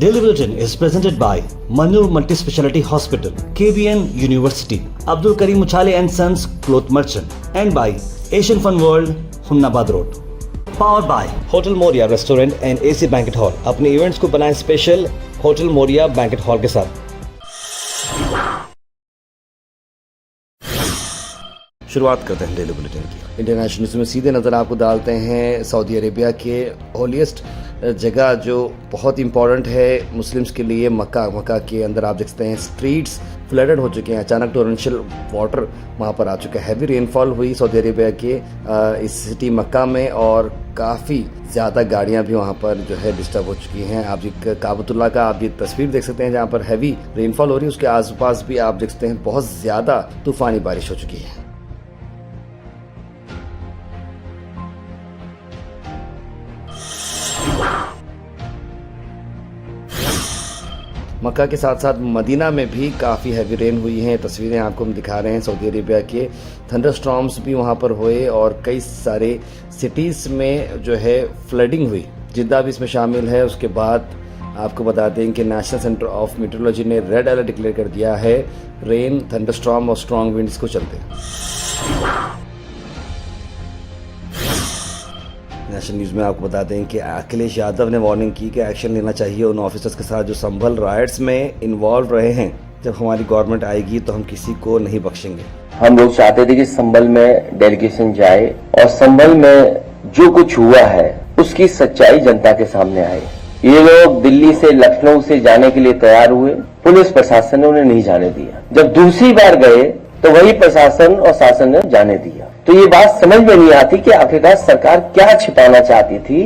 Daily Bulletin is presented by Manur Multi-Speciality Hospital, KBN University, Abdul Karim Uchale and Sons Cloth Merchant, and by Asian Fun World, Hunnabad Road. Powered by Hotel Moria Restaurant and AC Banquet Hall. अपने events को बनाएं special hotel Maurya banquet hall के साथ। शुरुआत करते हैं daily bulletin की। International news में सीधे नज़र आपको डालते हैं सऊदी अरेबिया के होलीस्ट जगह जो बहुत इंपॉर्टेंट है मुस्लिम्स के लिए, मक्का के अंदर आप देख सकते हैं स्ट्रीट्स फ्लडेड हो चुके हैं। अचानक टोरेंशियल वाटर वहाँ पर आ चुका है। हैवी रेनफॉल हुई सऊदी अरेबिया के इस सिटी मक्का में और काफ़ी ज़्यादा गाड़ियाँ भी वहाँ पर जो है डिस्टर्ब हो चुकी हैं। आप जी काबतुल्ला का आप ये तस्वीर देख सकते हैं जहाँ पर हैवी रेनफॉल हो रही है, उसके आसपास भी आप देख सकते हैं बहुत ज़्यादा तूफ़ानी बारिश हो चुकी है। मक्का के साथ साथ मदीना में भी काफ़ी हैवी रेन हुई हैं। तस्वीरें आपको हम दिखा रहे हैं सऊदी अरेबिया के। थंडरस्टॉर्म्स भी वहाँ पर हुए और कई सारे सिटीज़ में जो है फ्लडिंग हुई। जिद्दा भी इसमें शामिल है। उसके बाद आपको बता दें कि नेशनल सेंटर ऑफ मीटरोलॉजी ने रेड अलर्ट डिक्लेयर कर दिया है रेन, थंडरस्टॉर्म और स्ट्रॉन्ग विंड्स को चलते। नेशनल न्यूज़ में आपको बता दें कि अखिलेश यादव ने वार्निंग की कि एक्शन लेना चाहिए उन ऑफिसर्स के साथ जो संभल राइट्स में इन्वॉल्व रहे हैं। जब हमारी गवर्नमेंट आएगी तो हम किसी को नहीं बख्शेंगे। हम लोग चाहते थे कि संभल में डेलीगेशन जाए और संभल में जो कुछ हुआ है उसकी सच्चाई जनता के सामने आए। ये लोग दिल्ली से लखनऊ से जाने के लिए तैयार हुए, पुलिस प्रशासन ने उन्हें नहीं जाने दिया। जब दूसरी बार गए तो वही प्रशासन और शासन ने जाने दिया। तो ये बात समझ में नहीं आती कि आखिरकार सरकार क्या छिपाना चाहती थी।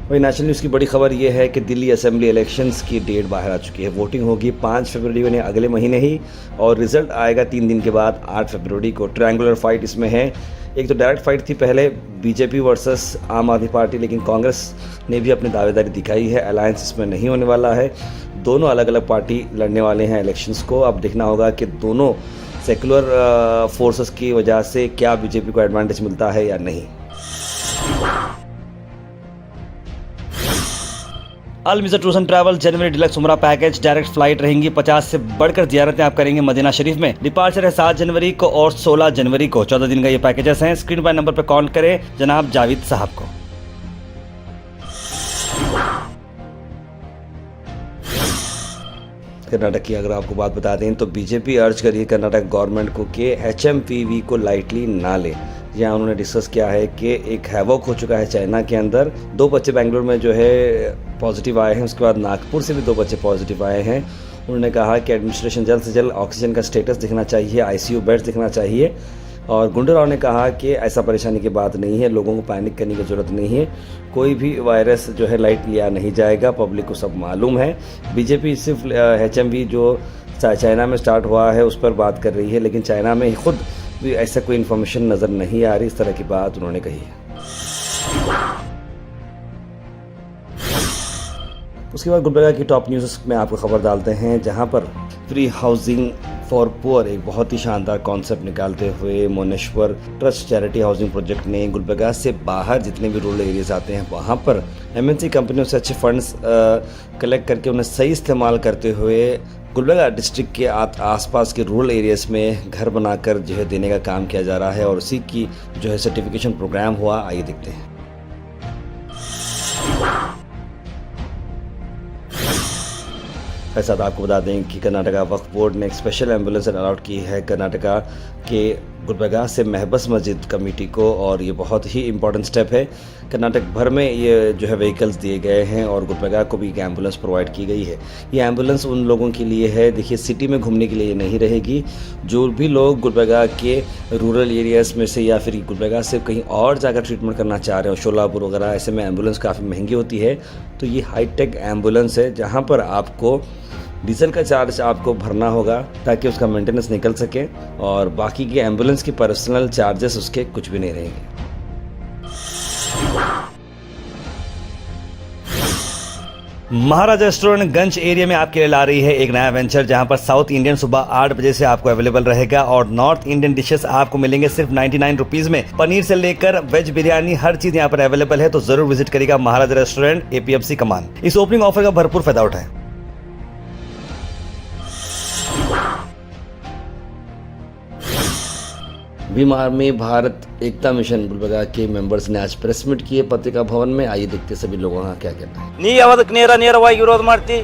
वही नेशनल न्यूज़ की बड़ी खबर यह है कि दिल्ली असेंबली इलेक्शंस की डेट बाहर आ चुकी है। वोटिंग होगी 5 फरवरी यानी अगले महीने ही और रिजल्ट आएगा 3 दिन के बाद 8 फरवरी को। ट्रायंगुलर फाइट इसमें है। एक तो डायरेक्ट फाइट थी पहले बीजेपी वर्सेस आम आदमी पार्टी, लेकिन कांग्रेस ने भी अपनी दावेदारी दिखाई है। अलायंस इसमें नहीं होने वाला है। दोनों अलग अलग पार्टी लड़ने वाले हैं इलेक्शंस को। अब देखना होगा कि दोनों सेकुलर फोर्सेस की वजह से क्या बीजेपी को एडवांटेज मिलता है या नहीं। Al Mizar tours and travel जनवरी डिलक्स उमरा पैकेज डायरेक्ट फ्लाइट रहेंगी। 50 से बढ़कर ज़ियारतें आप करेंगे मदीना शरीफ में। डिपार्चर है 7 जनवरी को और 16 जनवरी को। 14 दिन का ये पैकेजेस हैं। स्क्रीन पर नंबर पर कॉल करें जनाब जावेद साहब को। कर्नाटक की अगर आपको बात बता दें तो बीजेपी अर्ज करिए कर्नाटक गवर्नमेंट को कि HMPV को लाइटली ना ले। यहाँ उन्होंने डिस्कस किया है कि एक हैवॉक हो चुका है चाइना के अंदर। 2 बच्चे बेंगलुरु में जो है पॉजिटिव आए हैं, उसके बाद नागपुर से भी 2 बच्चे पॉजिटिव आए हैं। उन्होंने कहा कि एडमिनिस्ट्रेशन जल्द से जल्द ऑक्सीजन का स्टेटस दिखना चाहिए, ICU बेड्स दिखना चाहिए। और गुंडूराव ने कहा कि ऐसा परेशानी की बात नहीं है, लोगों को पैनिक करने की ज़रूरत नहीं है। कोई भी वायरस जो है लाइट लिया नहीं जाएगा, पब्लिक को सब मालूम है। बीजेपी सिर्फ HMV जो चाइना में स्टार्ट हुआ है उस पर बात कर रही है, लेकिन चाइना में खुद भी ऐसा कोई इन्फॉर्मेशन नज़र नहीं आ रही। इस तरह की बात उन्होंने कही है। उसके बाद गुलबर्गा की टॉप न्यूज़ में आपको खबर डालते हैं जहां पर फ्री हाउसिंग फॉर पुअर एक बहुत ही शानदार कॉन्सेप्ट निकालते हुए मोनेश्वर ट्रस्ट चैरिटी हाउसिंग प्रोजेक्ट ने गुलबर्गा से बाहर जितने भी रूरल एरियाज आते हैं वहां पर MNC कंपनियों से अच्छे फंड्स कलेक्ट करके उन्हें सही इस्तेमाल करते हुए गुलबर्गा डिस्ट्रिक्ट के आसपास के रूरल एरियाज में घर बनाकर जो है देने का काम किया जा रहा है और उसी की जो है सर्टिफिकेशन प्रोग्राम हुआ। आइए देखते हैं। साथ आपको बता दें कि कर्नाटका वक्फ बोर्ड ने एक स्पेशल एम्बुलेंस अलॉट की है कर्नाटका के गुलबर्गा से महबस मस्जिद कमेटी को और ये बहुत ही इंपॉर्टेंट स्टेप है। कर्नाटक भर में ये जो है व्हीकल्स दिए गए हैं और गुलबर्गा को भी एक एम्बुलेंस प्रोवाइड की गई है। ये एम्बुलेंस उन लोगों के लिए है, देखिए सिटी में घूमने के लिए नहीं रहेगी। जो भी लोग गुलबर्गा के रूरल एरियाज में से या फिर गुलबर्गा से कहीं और जाकर ट्रीटमेंट करना चाह रहे हो, शोलापुर वगैरह, ऐसे में एम्बुलेंस काफ़ी महंगी होती है। तो ये हाईटेक एम्बुलेंस है जहाँ पर आपको डीजल का चार्ज आपको भरना होगा ताकि उसका मेंटेनेंस निकल सके और बाकी के एम्बुलेंस की पर्सनल चार्जेस उसके कुछ भी नहीं रहेंगे। महाराजा रेस्टोरेंट गंज एरिया में आपके लिए ला रही है एक नया वेंचर, जहां पर साउथ इंडियन सुबह 8 बजे से आपको अवेलेबल रहेगा और नॉर्थ इंडियन डिशेस आपको मिलेंगे सिर्फ 99 रुपीज में। पनीर से लेकर वेज बिरयानी हर चीज यहां पर अवेलेबल है, तो जरूर विजिट करिएगा महाराजा रेस्टोरेंट APMC कमान। इस ओपनिंग ऑफर का भरपूर फायदा उठाएं। भीम आर्मी भारत एकता मिशन गुलबर्गा के मेंबर्स ने आज प्रेस मीट किए पत्रिका भवन में। आइए देखते सभी लोगों का क्या कहना है। ನೀ ಯಾವದಕ್ಕೆ ನೇರವಾಗಿ ವಿರೋಧ ಮಾಡ್ತಿ?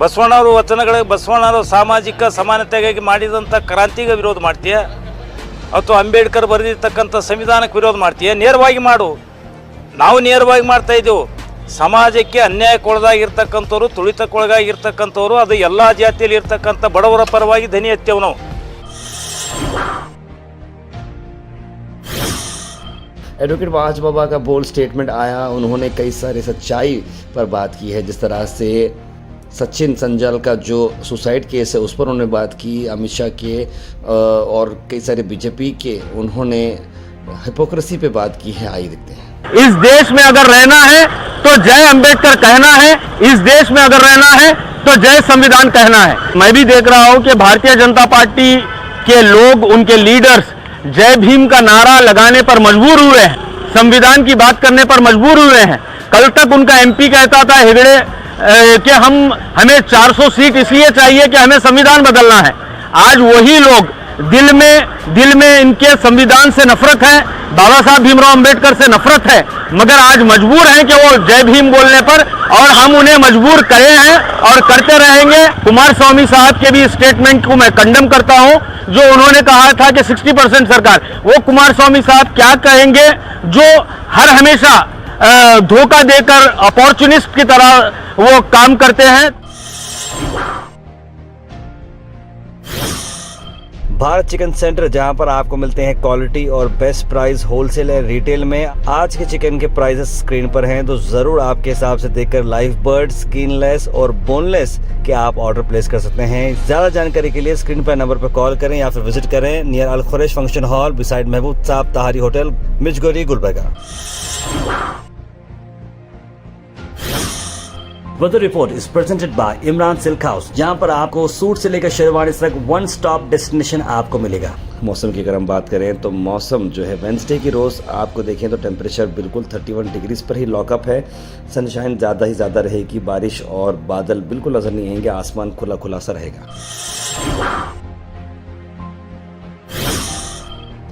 ಬಸವಣ್ಣವರು ವಚನಗಳಿಗೆ ಬಸವಣ್ಣವರು ಸಾಮಾಜಿಕ ಸಮಾನತೆಗಾಗಿ ಮಾಡಿದಂಥ ಕ್ರಾಂತಿಗೆ ವಿರೋಧ ಮಾಡ್ತೀಯ ಅಥವಾ ಅಂಬೇಡ್ಕರ್ ಬರೆದಿರ್ತಕ್ಕಂಥ ಸಂವಿಧಾನಕ್ಕೆ ವಿರೋಧ ಮಾಡ್ತೀಯ? ನೇರವಾಗಿ ಮಾಡು. ನಾವು ನೇರವಾಗಿ ಮಾಡ್ತಾ ಇದ್ದೇವೆ. ಸಮಾಜಕ್ಕೆ ಅನ್ಯಾಯಕ್ಕೊಳಗಾಗಿರ್ತಕ್ಕಂಥವ್ರು, ತುಳಿತಕ್ಕೊಳಗಾಗಿರ್ತಕ್ಕಂಥವ್ರು, ಅದು ಎಲ್ಲ ಜಾತಿಯಲ್ಲಿ ಇರ್ತಕ್ಕಂಥ ಬಡವರ ಪರವಾಗಿ ಧ್ವನಿ ಎತ್ತೇವೆ ನಾವು. एडवोकेट वाज बाबा का बोल्ड स्टेटमेंट आया। उन्होंने कई सारे सच्चाई पर बात की है, जिस तरह से सचिन संजाल का जो सुसाइड केस है उस पर उन्होंने बात की, अमित शाह के और कई सारे बीजेपी के उन्होंने हिपोक्रेसी पे बात की है। आइए देखते हैं। इस देश में अगर रहना है तो जय अंबेडकर कहना है, इस देश में अगर रहना है तो जय संविधान कहना है। मैं भी देख रहा हूं कि भारतीय जनता पार्टी के लोग, उनके लीडर्स जय भीम का नारा लगाने पर मजबूर हुए हैं, संविधान की बात करने पर मजबूर हुए हैं। कल तक उनका MP कहता था हेगड़े कि हमें 400 सीट इसलिए चाहिए कि हमें संविधान बदलना है। आज वही लोग दिल में इनके संविधान से नफरत है, बाबा साहब भीमराव अंबेडकर से नफरत है, मगर आज मजबूर हैं कि वो जय भीम बोलने पर, और हम उन्हें मजबूर करे हैं और करते रहेंगे। कुमार स्वामी साहब के भी स्टेटमेंट को मैं कंडम करता हूं, जो उन्होंने कहा था कि 60% सरकार, वो कुमार स्वामी साहब क्या कहेंगे जो हर हमेशा धोखा देकर अपॉर्चुनिस्ट की तरह वो काम करते हैं। भारत चिकन सेंटर, जहां पर आपको मिलते हैं क्वालिटी और बेस्ट प्राइस होलसेल और रिटेल में। आज के चिकन के प्राइसेस स्क्रीन पर हैं, तो जरूर आपके हिसाब से देखकर लाइव बर्ड, स्किनलेस और बोनलेस के आप ऑर्डर प्लेस कर सकते हैं। ज्यादा जानकारी के लिए स्क्रीन पर नंबर पर कॉल करें या फिर विजिट करें near Al Khuraish function hall beside Mahboob Sahab Tahari hotel, Mirchgori, Gulbarga. Weather report is presented by Imran silk house, जहां पर आपको सूट से लेकर शेरवानी तक वन स्टॉप डेस्टिनेशन आपको मिलेगा। मौसम की अगर हम बात करें तो मौसम जो है वेंसडे की रोज आपको देखें तो टेम्परेचर बिल्कुल 31 डिग्रीज पर ही लॉकअप है। सनशाइन ज़्यादा ही ज़्यादा रहेगी, बारिश और बादल बिल्कुल नजर नहीं आएंगे, आसमान खुला खुला सा रहेगा।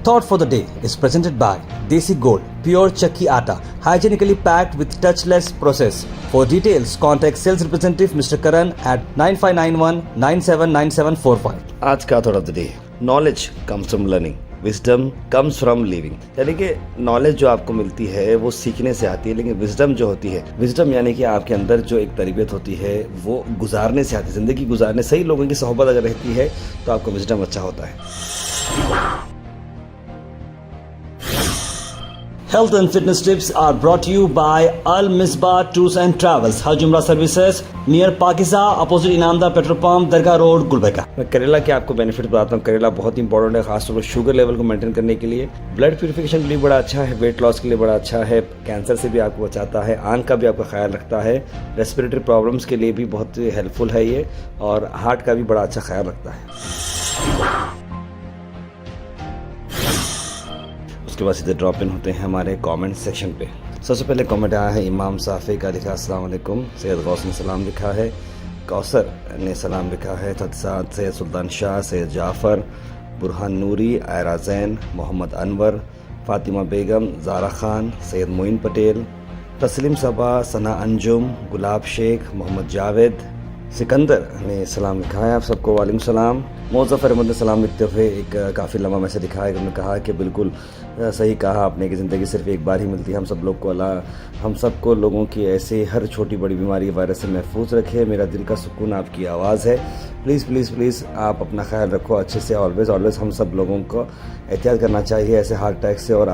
Thought for the day is presented by Desi Gold, pure chakki atta, hygienically packed with touchless process. For details, contact sales representative Mr. Karan at 9591979745. आज का thought of the day, knowledge comes from learning, wisdom comes from living। यानी कि knowledge जो आपको मिलती है वो सीखने से आती है, लेकिन विजडम जो होती है, विजडम यानी कि आपके अंदर जो एक तरबियत होती है वो गुजारने से आती है, जिंदगी गुजारने। सही लोगों की सोहबत अगर रहती है तो आपका विजडम अच्छा होता है। Health and fitness tips are brought to you by Al Misbah Tours and Travels, Hajj Umrah Services, near Pakiza, opposite Inamda Petrol Pump, Dargah road, Gulbarga. मैं करेला के आपको बेनिफिट बताता हूँ। करेला बहुत इंपॉर्टेंट है, खासतौर पर शुगर लेवल को मेंटेन करने के लिए, ब्लड प्यूरिफिकेशन के लिए बड़ा अच्छा है, वेट लॉस के लिए बड़ा अच्छा है, कैंसर से भी आपको बचाता है, आंख का भी आपका ख्याल रखता है, रेस्पिरेटरी प्रॉब्लम्स के लिए भी बहुत हेल्पफुल है ये, और हार्ट का भी बड़ा अच्छा ख्याल रखता है। उसके बाद सीधे ड्रॉप इन होते हैं हमारे कमेंट सेक्शन पे। सबसे पहले कमेंट आया है इमाम साफ़ी का, लिखा अस्सलाम वालेकुम। सैयद गौस ने सलाम लिखा है, कौसर ने सलाम लिखा है, साथ सैयद सुल्तान शाह, सैयद जाफ़र, बुरहान नूरी, आयरा जैन, मोहम्मद अनवर, फ़ातिमा बेगम, ज़ारा खान, सैयद मोइन पटेल, तस्लीम सबा, सना अंजुम, गुलाब शेख, मोहम्मद जावेद, सिकंदर ने सलाम लिखा है। आप सबको वालेकुम सलाम। मुज़फ़्फ़र अहमद ने सलाम लिखते हुए एक काफ़ी लंबा मैसेज लिखा है। उन्होंने कहा कि बिल्कुल सही कहा आपने कि ज़िंदगी सिर्फ एक बार ही मिलती है। हम सब लोग को अल्लाह हम सबको लोगों की ऐसे हर छोटी बड़ी बीमारी वायरस से महफूज रखे। मेरा दिल का सुकून आपकी आवाज़ है। प्लीज़ प्लीज़ प्लीज़ आप अपना ख्याल रखो अच्छे से। ऑलवेज़ हम सब लोगों को एहतियात करना चाहिए ऐसे हार्ट अटैक से, और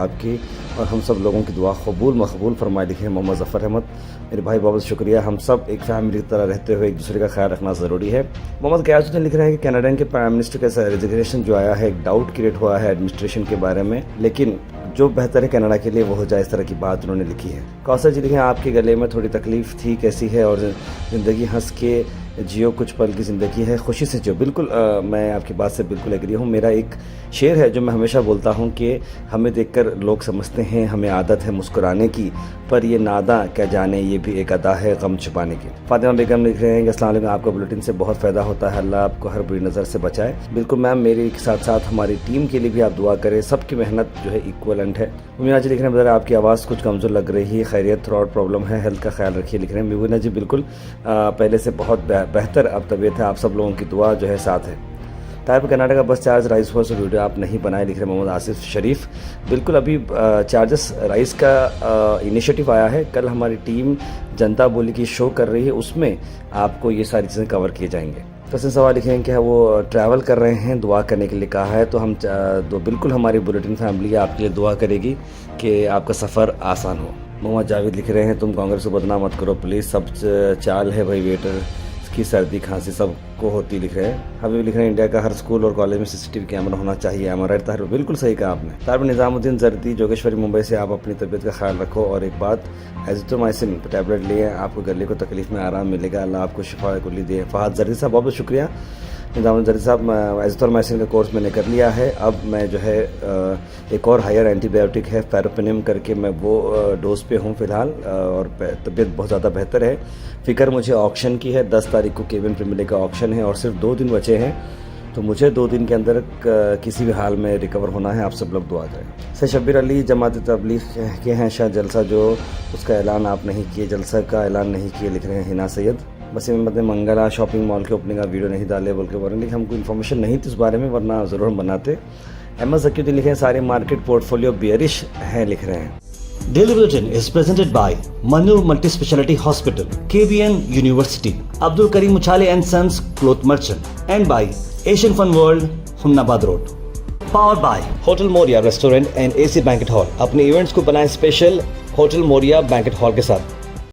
हम सब लोगों की दुआ कबूल मकबूल फरमाए, लिखे हैं मोहम्मद ज़फ़र अहमद। मेरे भाई बहुत शुक्रिया। हम सब एक फैमिली की तरह रहते हुए एक दूसरे का ख्याल रखना ज़रूरी है। मोहम्मद क़यासुद्दीन लिख रहे हैं कि कनाडा के प्राइम मिनिस्टर का रेजिग्नेशन जो आया है, एक डाउट क्रिएट हुआ है एडमिनिस्ट्रेशन के बारे में, लेकिन जो बेहतर है कनाडा के लिए वो हो जाए, इस तरह की बात उन्होंने लिखी है। कौसर जी लिखे हैं, आपके गले में थोड़ी तकलीफ थी, कैसी है, और ज़िंदगी हंस के जियो, कुछ पल की ज़िंदगी है, खुशी से जियो। बिल्कुल मैं आपकी बात से बिल्कुल एग्री हूँ। मेरा एक शेर है जो मैं हमेशा बोलता हूँ कि हमें देखकर लोग समझते हैं हमें आदत है मुस्कुराने की, पर ये नादा क्या जाने ये भी एक अदा है गम छुपाने की। फातिमा बेगम लिख रहे हैं कि अस्सलाम वालेकुम, आपका बुलेटिन से बहुत फ़ायदा होता है, अल्लाह आपको हर बुरी नज़र से बचाए। बिल्कुल मैम, मेरे साथ साथ हमारी टीम के लिए भी आप दुआ करें, सबकी मेहनत जो है इक्वलेंट है। मुमीना जी लिख रहे हैं, बता आपकी आवाज़ कुछ कमज़ोर लग रही है, खैरियत, थ्रोट प्रॉब्लम है, हेल्थ का ख्याल रखिए, लिख रहे हैं। मुमीना जी बिल्कुल पहले से बहुत बेहतर अब तबीयत है, आप सब लोगों की दुआ जो है साथ है। टाइप कनाडा का बस चार्ज राइस हुआ, सो वीडियो आप नहीं बनाए, लिख रहे हैं मोहम्मद आसिफ शरीफ। बिल्कुल अभी चार्जेस राइस का इनिशिएटिव आया है, कल हमारी टीम जनता बोली की शो कर रही है, उसमें आपको ये सारी चीज़ें कवर किए जाएंगे। तो सवाल लिखे हैं कि वो ट्रैवल कर रहे हैं, दुआ करने के लिए कहा है, तो हम बिल्कुल हमारी बुलेटिन फैमिली आपके लिए दुआ करेगी कि आपका सफ़र आसान हो। मोहम्मद जावेद लिख रहे हैं, तुम कांग्रेस को बदनाम मत करो प्लीज़, सब चाल है भाई वेटर की, सर्दी खांसी सबको होती, लिख रहे हैं। हबीब लिख रहे हैं, इंडिया का हर स्कूल और कॉलेज में सीसीटीवी कैमरा होना चाहिए, हमारा ताहिर बिल्कुल सही कहा आपने। ताहिर निज़ामुद्दीन जर्दी जोगेश्वरी मुंबई से, आप अपनी तबीयत का ख्याल रखो, और एक बात एजिथ्रोमाइसिन टैबलेट लिए, आपको गले को तकलीफ में आराम मिलेगा, अल्लाह आपको शिफा कुल्ली दे। फहद जर्दी साहब बहुत बहुत शुक्रिया। निज़ामुद्दीन जर्दी साहब, एजिथ्रोमाइसिन का कोर्स मैंने कर लिया है, अब मैं जो है एक और हायर एंटीबायोटिक है पैरोपेनिम करके, मैं वो डोज पे हूँ फ़िलहाल, और तबीयत बहुत ज़्यादा बेहतर है। फ़िक्र मुझे ऑक्शन की है, 10 तारीख को केविन प्रीमियर लीग का ऑक्शन है और सिर्फ 2 दिन बचे हैं, तो मुझे 2 दिन के अंदर किसी भी हाल में रिकवर होना है, आप सब लोग दुआ करें। सैयद शब्बीर अली जमात तबलीग के हैं, शायद जलसा जो उसका ऐलान आप नहीं किए, जलसा का ऐलान नहीं किए, लिख रहे हैं हिना सैयद। वसीम अहमद ने मंगला शॉपिंग मॉल के ओपनिंग का वीडियो नहीं डाले बोल के वरना, लेकिन हमको इन्फॉर्मेशन नहीं थी उस बारे में, वरना ज़रूर हम बनाते। अहमद ज़कीउद्दीन लिखे हैं, सारे मार्केट पोर्टफोलियो बियरिश हैं, लिख रहे हैं। Daily Bulletin is presented by Manu Multi-Speciality Hospital, KBN University, Abdul Karim Muchale and Sons Cloth Merchant, and by Asian Fun World, Humnabad Road. Powered by Hotel Moria Restaurant and AC Banquet Hall. अपने events को बनाएं special hotel Maurya banquet hall के साथ।